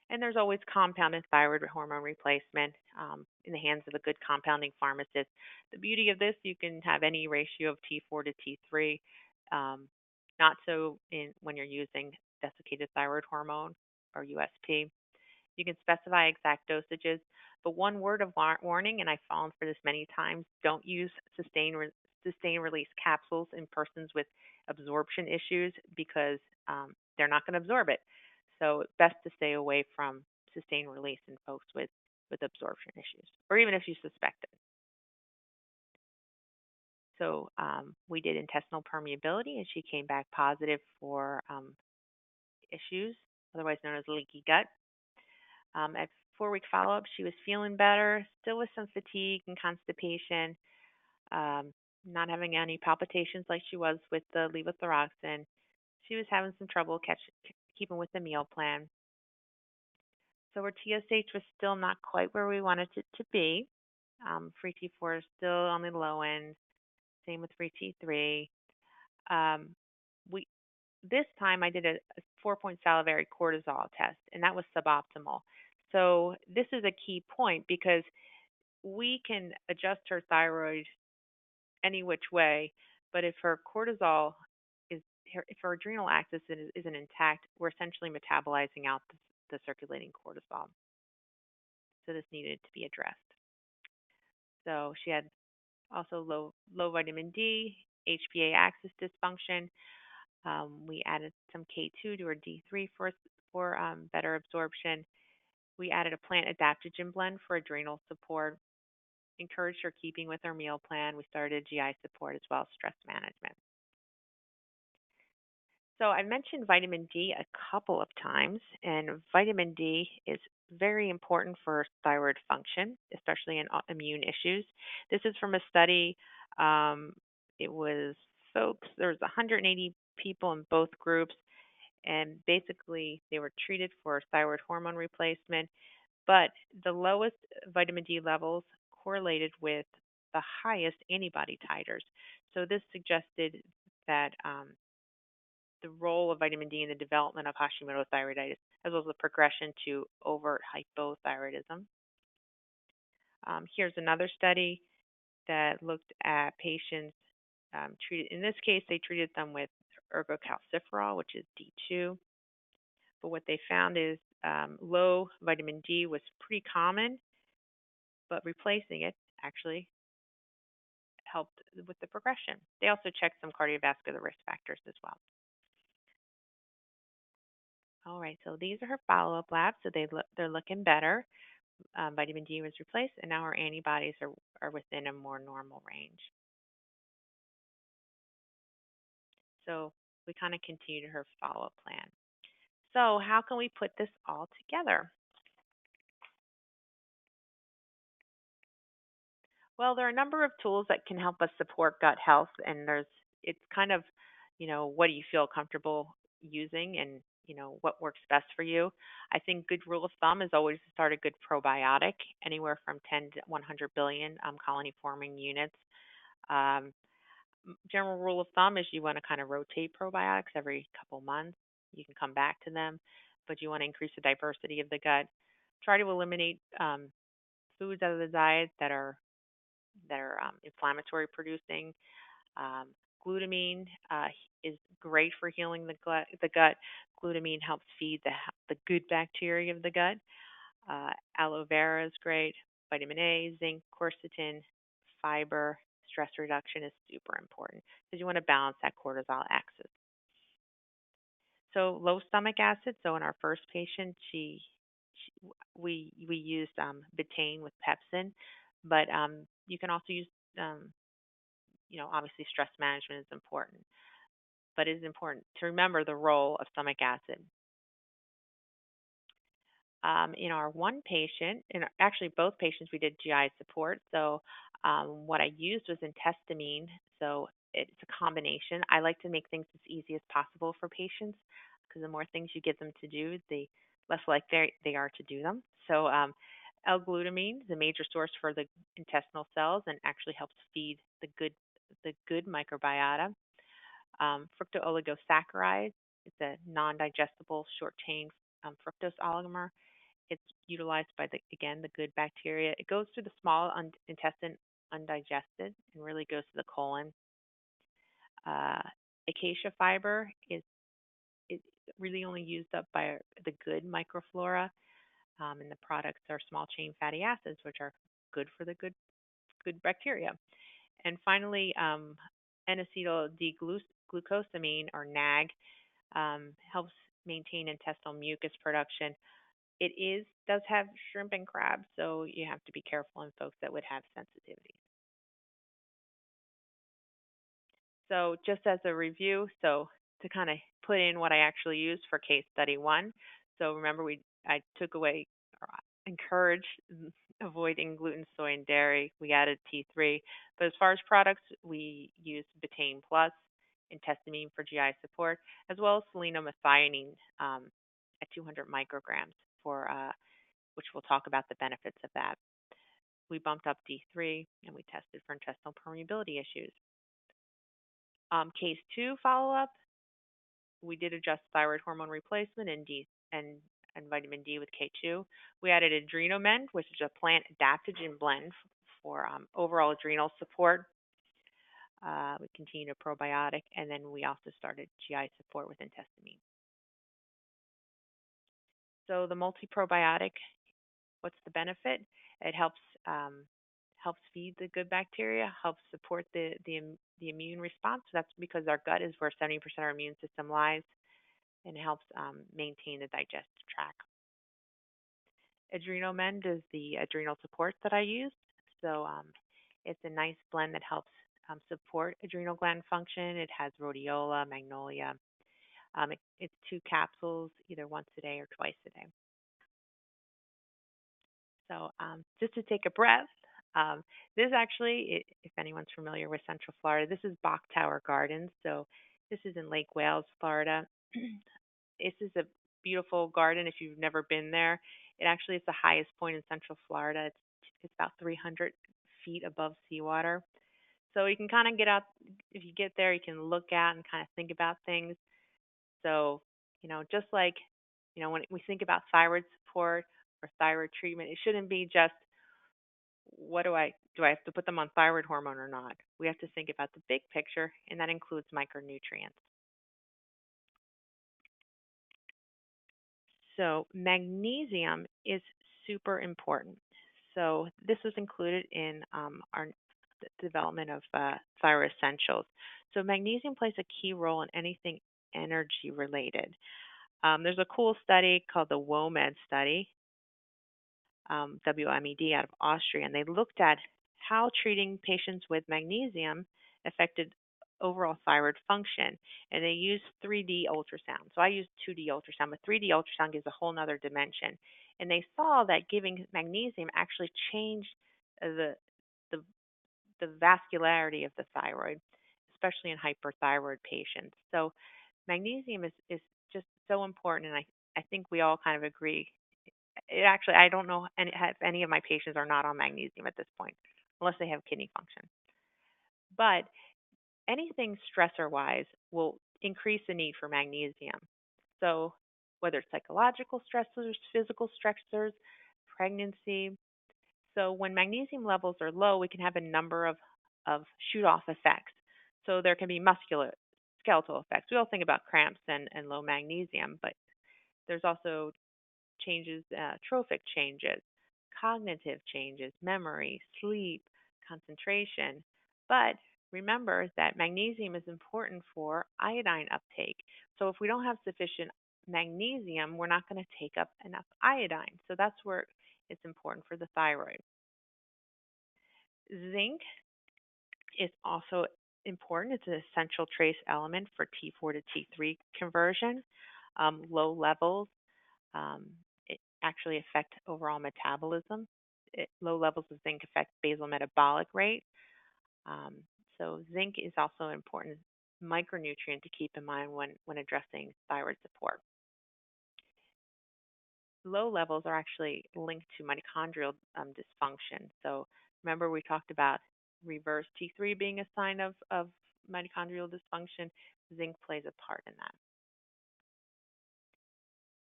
And there's always compounded thyroid hormone replacement in the hands of a good compounding pharmacist. The beauty of this, you can have any ratio of T4 to T3, um, not so when you're using desiccated thyroid hormone or USP. You can specify exact dosages, but one word of warning, and I've fallen for this many times, don't use sustained release capsules in persons with absorption issues because they're not going to absorb it. So best to stay away from sustained release in folks with absorption issues, or even if you suspect it. So we did intestinal permeability, and she came back positive for issues, otherwise known as leaky gut. At 4-week follow up, she was feeling better, still with some fatigue and constipation, um, not having any palpitations like she was with the levothyroxine. She was having some trouble keeping with the meal plan. So her TSH was still not quite where we wanted it to be. Free T4 is still on the low end. Same with free T3. Um, we this time I did a 4-point salivary cortisol test, and that was suboptimal. So this is a key point because we can adjust her thyroid any which way, but if her cortisol is, if her adrenal axis isn't intact, we're essentially metabolizing out the circulating cortisol. So this needed to be addressed. So she had also low vitamin D, HPA axis dysfunction. We added some K2 to her D3 for better absorption. We added a plant adaptogen blend for adrenal support. Encouraged her keeping with her meal plan. We started GI support as well as stress management. So I mentioned vitamin D a couple of times, and vitamin D is very important for thyroid function, especially in immune issues. This is from a study. Um, it was there was 180 people in both groups, and basically they were treated for thyroid hormone replacement, but the lowest vitamin D levels correlated with the highest antibody titers. So this suggested that the role of vitamin D in the development of Hashimoto thyroiditis, as well as the progression to overt hypothyroidism. Here's another study that looked at patients treated. In this case, they treated them with ergocalciferol, which is D2. But what they found is low vitamin D was pretty common, but replacing it actually helped with the progression. They also checked some cardiovascular risk factors as well. All right, so these are her follow-up labs. So they're looking better. Vitamin D was replaced, and now her antibodies are within a more normal range. So we kind of continued her follow-up plan. So how can we put this all together? Well, there are a number of tools that can help us support gut health, and it's kind of, what do you feel comfortable using, and what works best for you. I think good rule of thumb is always to start a good probiotic, anywhere from 10 to 100 billion colony forming units. Um, General rule of thumb is you want to kind of rotate probiotics every couple months. You can come back to them, but you want to increase the diversity of the gut. Try to eliminate foods out of the diet that are inflammatory producing. Um, Glutamine is great for healing the gut. Glutamine helps feed the good bacteria of the gut. Aloe vera is great. Vitamin A, zinc, quercetin, fiber, stress reduction is super important because you want to balance that cortisol axis. So low stomach acid. So in our first patient, she we used betaine with pepsin, but you can also use obviously stress management is important, but it is important to remember the role of stomach acid. In our one patient, actually both patients, we did GI support. So what I used was intestamine. So it's a combination. I like to make things as easy as possible for patients because the more things you get them to do, the less likely they are to do them. So L-glutamine is a major source for the intestinal cells and actually helps feed the good microbiota. Fructooligosaccharides, it's a non-digestible short chain fructose oligomer. It's utilized by the good bacteria. It goes through the small intestine undigested and really goes to the colon. Uh, Acacia fiber is really only used up by the good microflora, and the products are small chain fatty acids, which are good for the good bacteria. And finally, N-acetyl D-glucosamine or NAG helps maintain intestinal mucus production. Does have shrimp and crab, so you have to be careful in folks that would have sensitivity. So just as a review, so to kind of put in what I actually used for case study one. So remember I took away or encouraged avoiding gluten, soy, and dairy. We added T3. But as far as products, we used betaine plus, intestamine for GI support, as well as selenomethionine at 200 micrograms for which we'll talk about the benefits of that. We bumped up D3 and we tested for intestinal permeability issues. Case 2 follow up, we did adjust thyroid hormone replacement and vitamin D with K2. We added Adrenomend, which is a plant adaptogen blend for overall adrenal support. We continued a probiotic, and then we also started GI support with intestamine. So the multi-probiotic, what's the benefit? It helps feed the good bacteria, helps support the immune response. That's because our gut is where 70% of our immune system lies, and helps maintain the digestive tract. Adrenomend is the adrenal support that I use. So it's a nice blend that helps support adrenal gland function. It has rhodiola, magnolia. It's 2 capsules, either once a day or twice a day. So just to take a breath, this actually, if anyone's familiar with Central Florida, this is Bok Tower Gardens. So this is in Lake Wales, Florida. This is a beautiful garden if you've never been there. It actually is the highest point in Central Florida. It's about 300 feet above seawater. So you can kind of get out, if you get there, you can look out and kind of think about things. So, just like, when we think about thyroid support or thyroid treatment, it shouldn't be just do I have to put them on thyroid hormone or not? We have to think about the big picture, and that includes micronutrients. So magnesium is super important. So this was included in our development of Thyroid Essentials. So magnesium plays a key role in anything energy related. There's a cool study called the WOMED study, WMED out of Austria, and they looked at how treating patients with magnesium affected overall thyroid function. And they used 3D ultrasound. So I used 2D ultrasound, but 3D ultrasound gives a whole nother dimension. And they saw that giving magnesium actually changed the the, the vascularity of the thyroid, especially in hyperthyroid patients. So magnesium is just so important, and I think we all kind of agree. I don't know if any of my patients are not on magnesium at this point, unless they have kidney function. But anything stressor wise will increase the need for magnesium. So whether it's psychological stressors, physical stressors, pregnancy. So when magnesium levels are low, we can have a number of shoot off effects. So there can be muscular skeletal effects. We all think about cramps and low magnesium, but there's also changes, trophic changes, cognitive changes, memory, sleep, concentration. But Remember that magnesium is important for iodine uptake. So if we don't have sufficient magnesium, we're not going to take up enough iodine. So that's where it's important for the thyroid. Zinc is also important. It's an essential trace element for T4 to T3 conversion. Low levels um, it actually affect overall metabolism. Low levels of zinc affect basal metabolic rate. Um, so zinc is also an important micronutrient to keep in mind when addressing thyroid support. Low levels are actually linked to mitochondrial dysfunction. So remember we talked about reverse T3 being a sign of mitochondrial dysfunction. Zinc plays a part in that.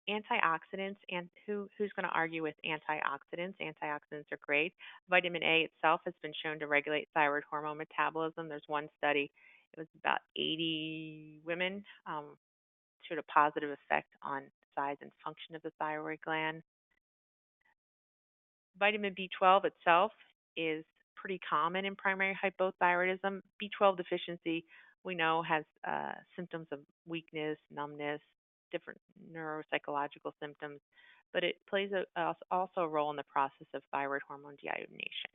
Antioxidants, and who's going to argue with antioxidants? Antioxidants are great. Vitamin A itself has been shown to regulate thyroid hormone metabolism. There's one study, it was about 80 women, showed a positive effect on size and function of the thyroid gland. Vitamin B12 itself is pretty common in primary hypothyroidism. B12 deficiency, we know, has symptoms of weakness, numbness, different neuropsychological symptoms, but it plays also a role in the process of thyroid hormone deiodination.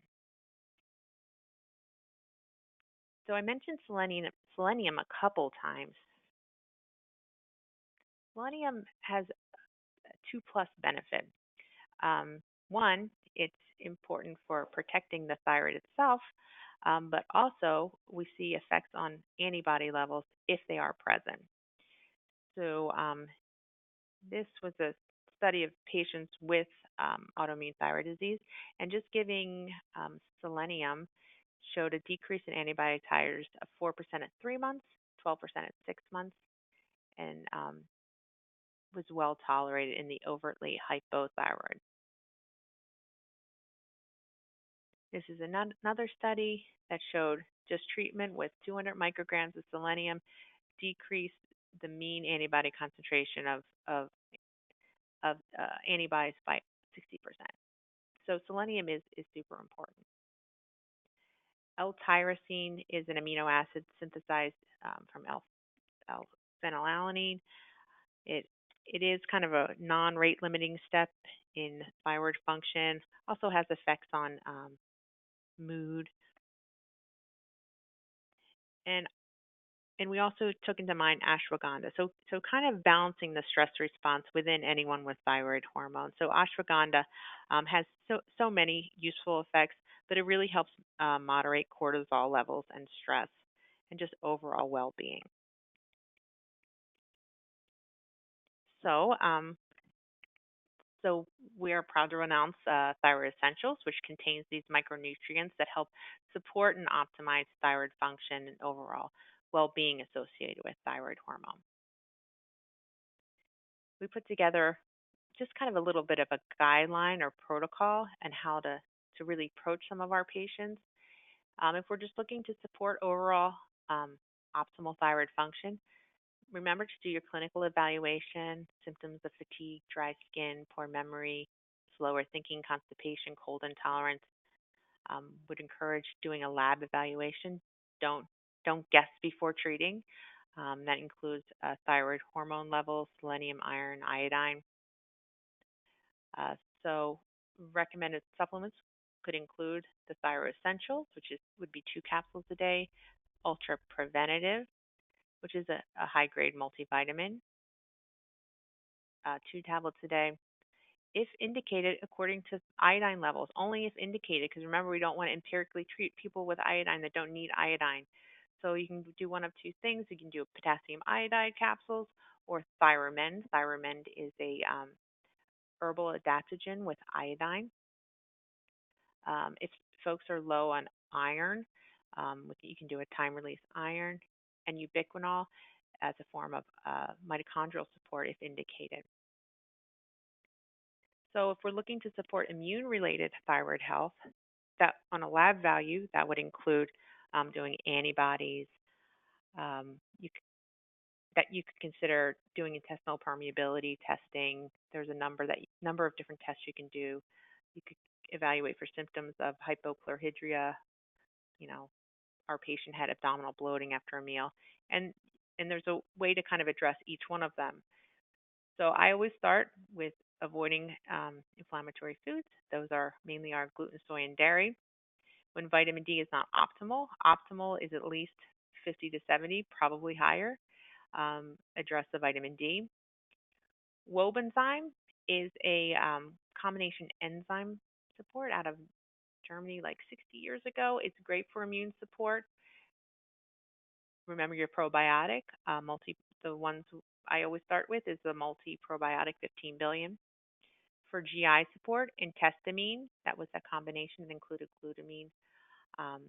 So I mentioned selenium a couple times. Selenium has a two plus benefit. One, it's important for protecting the thyroid itself, but also we see effects on antibody levels if they are present. So this was a study of patients with autoimmune thyroid disease, and just giving selenium showed a decrease in antibody titers of 4% at 3 months, 12% at 6 months, and was well tolerated in the overtly hypothyroid. This is another study that showed just treatment with 200 micrograms of selenium decreased the mean antibody concentration of antibodies by 60%. So selenium is super important. L-tyrosine is an amino acid synthesized from L-phenylalanine. It it is kind of a non-rate limiting step in thyroid function. Also has effects on mood, and we also took into mind ashwagandha. So kind of balancing the stress response within anyone with thyroid hormone. So ashwagandha has so many useful effects, but it really helps moderate cortisol levels and stress, and just overall well-being. So so we are proud to announce Thyroid Essentials, which contains these micronutrients that help support and optimize thyroid function and overall well-being associated with thyroid hormone. We put together just kind of a little bit of a guideline or protocol and how to really approach some of our patients. If we're just looking to support overall optimal thyroid function, remember to do your clinical evaluation, symptoms of fatigue, dry skin, poor memory, slower thinking, constipation, cold intolerance. Would encourage doing a lab evaluation. Don't don't guess before treating. That includes thyroid hormone levels, selenium, iron, iodine. Uh, so recommended supplements could include the Thyroid Essentials, which would be 2 capsules a day, Ultra Preventative, which is a high grade multivitamin, 2 tablets a day. If indicated, according to iodine levels, only if indicated, because remember, we don't want to empirically treat people with iodine that don't need iodine. So you can do one of two things. You can do potassium iodide capsules or Thyromend. Thyromend is a herbal adaptogen with iodine. If folks are low on iron, you can do a time release iron and ubiquinol as a form of mitochondrial support if indicated. So if we're looking to support immune-related thyroid health, that on a lab value, that would include doing antibodies. Um, you c- that you could consider doing intestinal permeability testing. There's a number of different tests you can do. You could evaluate for symptoms of hypochlorhydria, you know, our patient had abdominal bloating after a meal, and there's a way to kind of address each one of them. So I always start with avoiding inflammatory foods. Those are mainly our gluten, soy, and dairy. When vitamin D is not optimal, optimal is at least 50 to 70, probably higher. Address the vitamin D. Wobenzyme is a combination enzyme support out of Germany like 60 years ago. It's great for immune support. Remember your probiotic. The ones I always start with is the multi probiotic 15 billion. For GI support, intestamine, that was a combination that included glutamine um,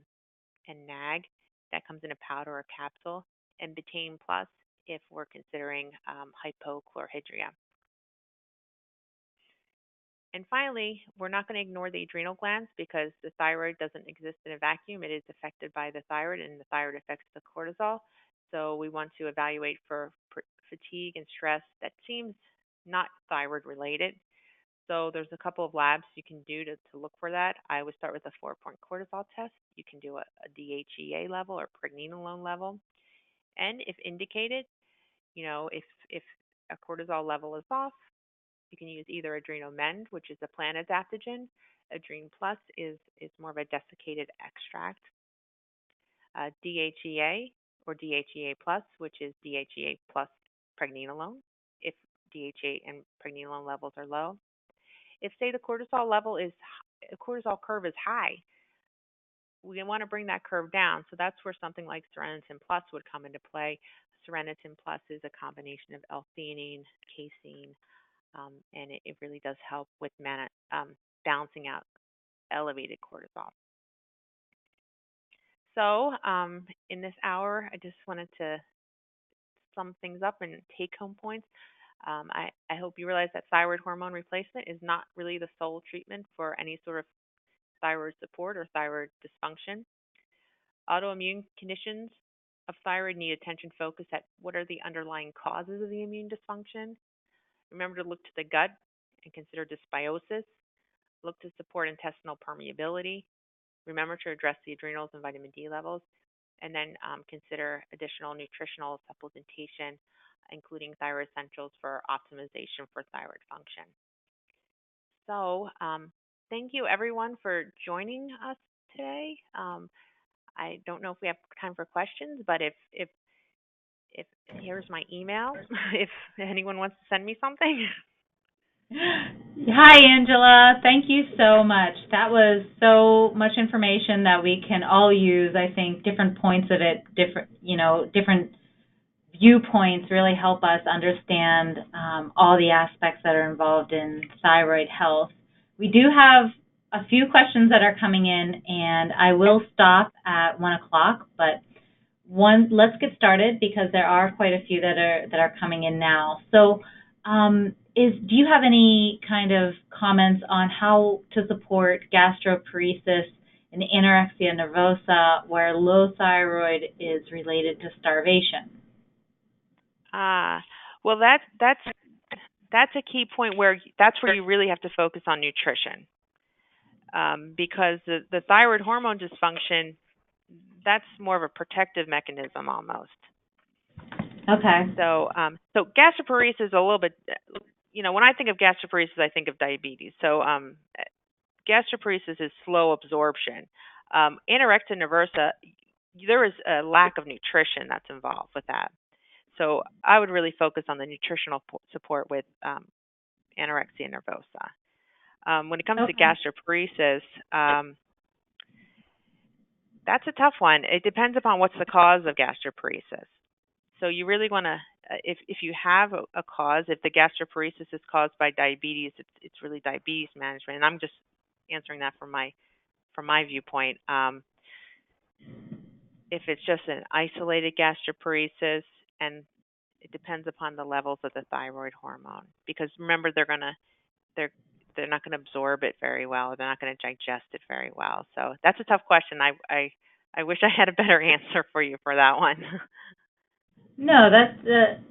and NAG. That comes in a powder or capsule. And betaine plus if we're considering hypochlorhydria. And finally, we're not going to ignore the adrenal glands because the thyroid doesn't exist in a vacuum. It is affected by the thyroid, and the thyroid affects the cortisol. So we want to evaluate for fatigue and stress that seems not thyroid related. So there's a couple of labs you can do to look for that. I always start with a 4-point cortisol test. You can do a DHEA level or pregnenolone level. And if indicated, if a cortisol level is off, you can use either Adrenomend, which is a plant adaptogen. Adrene Plus is more of a desiccated extract. DHEA or DHEA Plus, which is DHEA plus pregnenolone, if DHEA and pregnenolone levels are low. If, say, the cortisol curve is high, we want to bring that curve down. So that's where something like Seronetin Plus would come into play. Seronetin Plus is a combination of L-theanine, casein, and it really does help with balancing out elevated cortisol. So in this hour, I just wanted to sum things up and take home points. I hope you realize that thyroid hormone replacement is not really the sole treatment for any sort of thyroid support or thyroid dysfunction. Autoimmune conditions of thyroid need attention focused at what are the underlying causes of the immune dysfunction. Remember to look to the gut and consider dysbiosis. Look to support intestinal permeability. Remember to address the adrenals and vitamin D levels. And then consider additional nutritional supplementation, including thyroid essentials for optimization for thyroid function. So thank you, everyone, for joining us today. I don't know if we have time for questions, but if here's my email, if anyone wants to send me something. Hi, Angela. Thank you so much. That was so much information that we can all use. I think different points of it, different viewpoints really help us understand all the aspects that are involved in thyroid health. We do have a few questions that are coming in, and I will stop at 1 o'clock, but let's get started because there are quite a few that are coming in now. So do you have any kind of comments on how to support gastroparesis and anorexia nervosa where low thyroid is related to starvation? Well, that's a key point where you really have to focus on nutrition, because the thyroid hormone dysfunction, that's more of a protective mechanism almost. Okay. So gastroparesis is a little bit, when I think of gastroparesis, I think of diabetes. So gastroparesis is slow absorption. Anorexia nervosa, there is a lack of nutrition that's involved with that. So I would really focus on the nutritional support with anorexia nervosa. When it comes to gastroparesis, that's a tough one. It depends upon what's the cause of gastroparesis. So you really want to, if you have a cause, if the gastroparesis is caused by diabetes, it's really diabetes management. And I'm just answering that from my viewpoint. If it's just an isolated gastroparesis, and it depends upon the levels of the thyroid hormone, because remember they're not going to absorb it very well. They're not going to digest it very well. So that's a tough question. I wish I had a better answer for you for that one. No, that's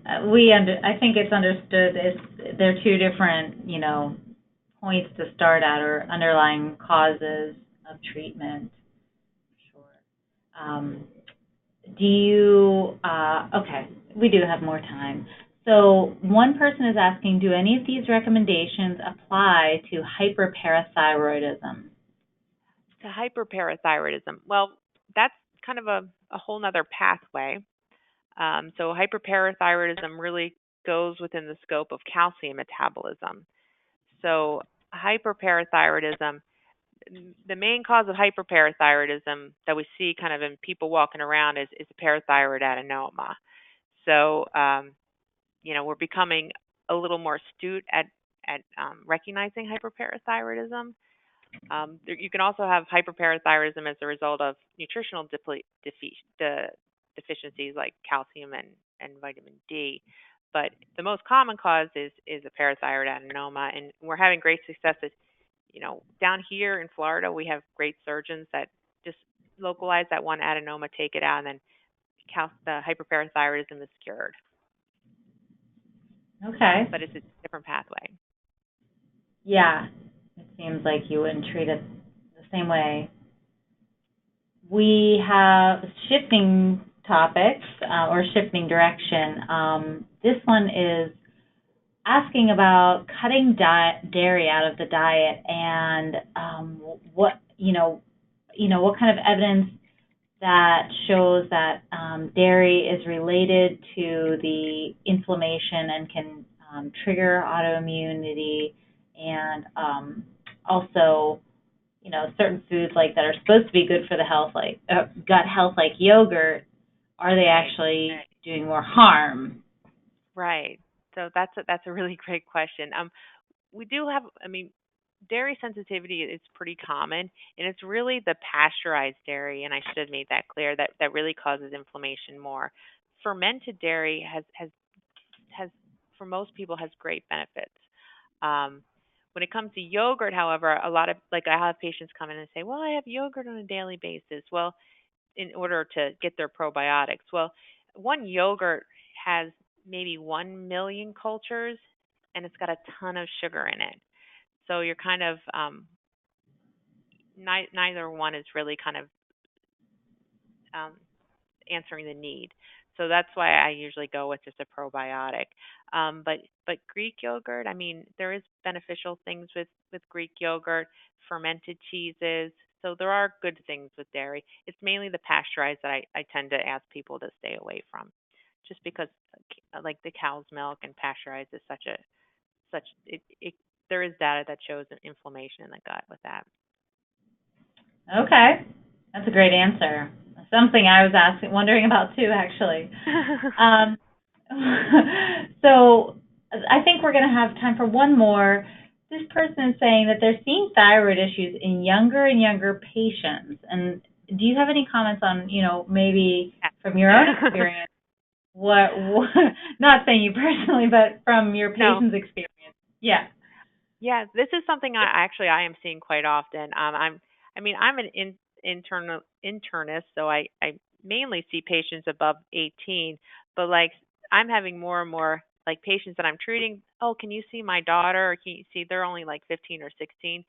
I think it's understood. They're two different, points to start at or underlying causes of treatment. Sure. Um, okay, we do have more time. So one person is asking, do any of these recommendations apply to hyperparathyroidism? To hyperparathyroidism, well, that's kind of a whole nother pathway. So hyperparathyroidism really goes within the scope of calcium metabolism. So hyperparathyroidism, the main cause of hyperparathyroidism that we see kind of in people walking around is a parathyroid adenoma. So, we're becoming a little more astute at recognizing hyperparathyroidism. You can also have hyperparathyroidism as a result of nutritional deficiencies like calcium and vitamin D. But the most common cause is a parathyroid adenoma, and we're having great success. Down here in Florida, we have great surgeons that just localize that one adenoma, take it out, and then the hyperparathyroidism is cured. Okay. But it's a different pathway. Yeah, it seems like you wouldn't treat it the same way. We have shifting topics or shifting direction. This one is asking about cutting dairy out of the diet and what kind of evidence that shows that dairy is related to the inflammation and can trigger autoimmunity, and also, certain foods like that are supposed to be good for the health, like gut health, like yogurt, are they actually doing more harm? Right. So that's a really great question. We do have, I mean, dairy sensitivity is pretty common, and it's really the pasteurized dairy, and I should have made that clear, that really causes inflammation more. Fermented dairy has for most people has great benefits. Um, when it comes to yogurt, however, a lot of like I have patients come in and say, "Well, I have yogurt on a daily basis." Well, in order to get their probiotics. Well, one yogurt has maybe 1 million cultures, and it's got a ton of sugar in it. So you're kind of neither one is really kind of um, answering the need. So that's why I usually go with just a probiotic. But Greek yogurt, I mean, there is beneficial things with Greek yogurt, fermented cheeses. So there are good things with dairy. It's mainly the pasteurized that I tend to ask people to stay away from, just because like the cow's milk and pasteurized is such it there is data that shows an inflammation in the gut with that. Okay, that's a great answer. Something I was wondering about too, actually. Um, so I think we're going to have time for one more. This person is saying that they're seeing thyroid issues in younger and younger patients. And do you have any comments on, maybe from your own experience, what not saying you personally, but from your No. patient's experience? Yeah. Yeah, this is something I am seeing quite often. I'm an internist, so I mainly see patients above 18, but like I'm having more and more like patients that I'm treating. Oh, can you see my daughter? Or can you see they're only like 15 or 16?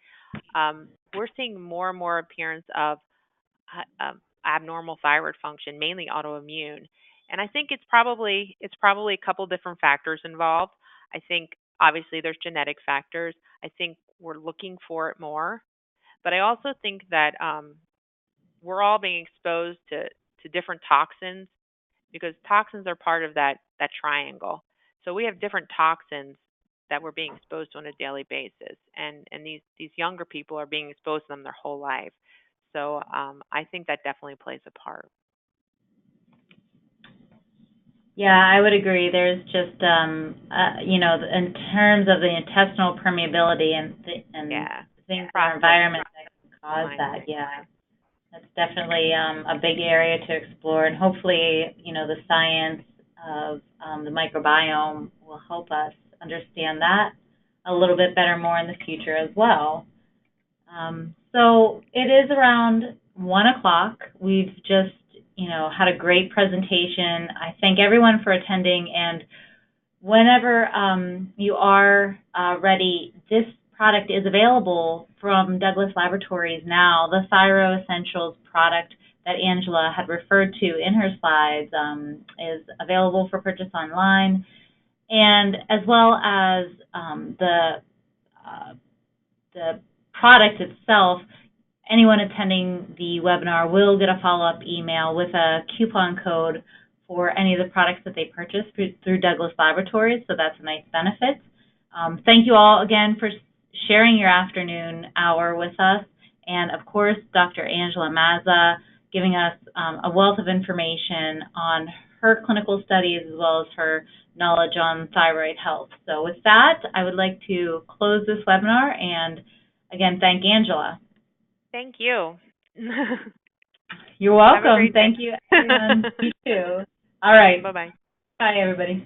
We're seeing more and more appearance of abnormal thyroid function, mainly autoimmune. And I think it's probably a couple different factors involved. I think obviously there's genetic factors. I think we're looking for it more, but I also think that we're all being exposed to different toxins because toxins are part of that triangle. So we have different toxins that we're being exposed to on a daily basis, and these younger people are being exposed to them their whole life. So I think that definitely plays a part. Yeah, I would agree. There's just, in terms of the intestinal permeability and Yeah, things in our process environment that can cause mindset. that. Yeah, that's definitely a big area to explore, and hopefully, the science of the microbiome will help us understand that a little bit better more in the future as well. So it is around 1 o'clock. We've just, had a great presentation. I thank everyone for attending, and whenever you are ready, this product is available from Douglas Laboratories now, the Thyro Essentials product that Angela had referred to in her slides is available for purchase online, and as well as the product itself. Anyone attending the webinar will get a follow-up email with a coupon code for any of the products that they purchase through Douglas Laboratories, so that's a nice benefit. Thank you all again for sharing your afternoon hour with us, and of course, Dr. Angela Mazza giving us a wealth of information on her clinical studies as well as her knowledge on thyroid health. So with that, I would like to close this webinar and again thank Angela. Thank you. You're welcome. Have a great day. Thank you, everyone. You too. All right. Bye-bye. Bye, everybody.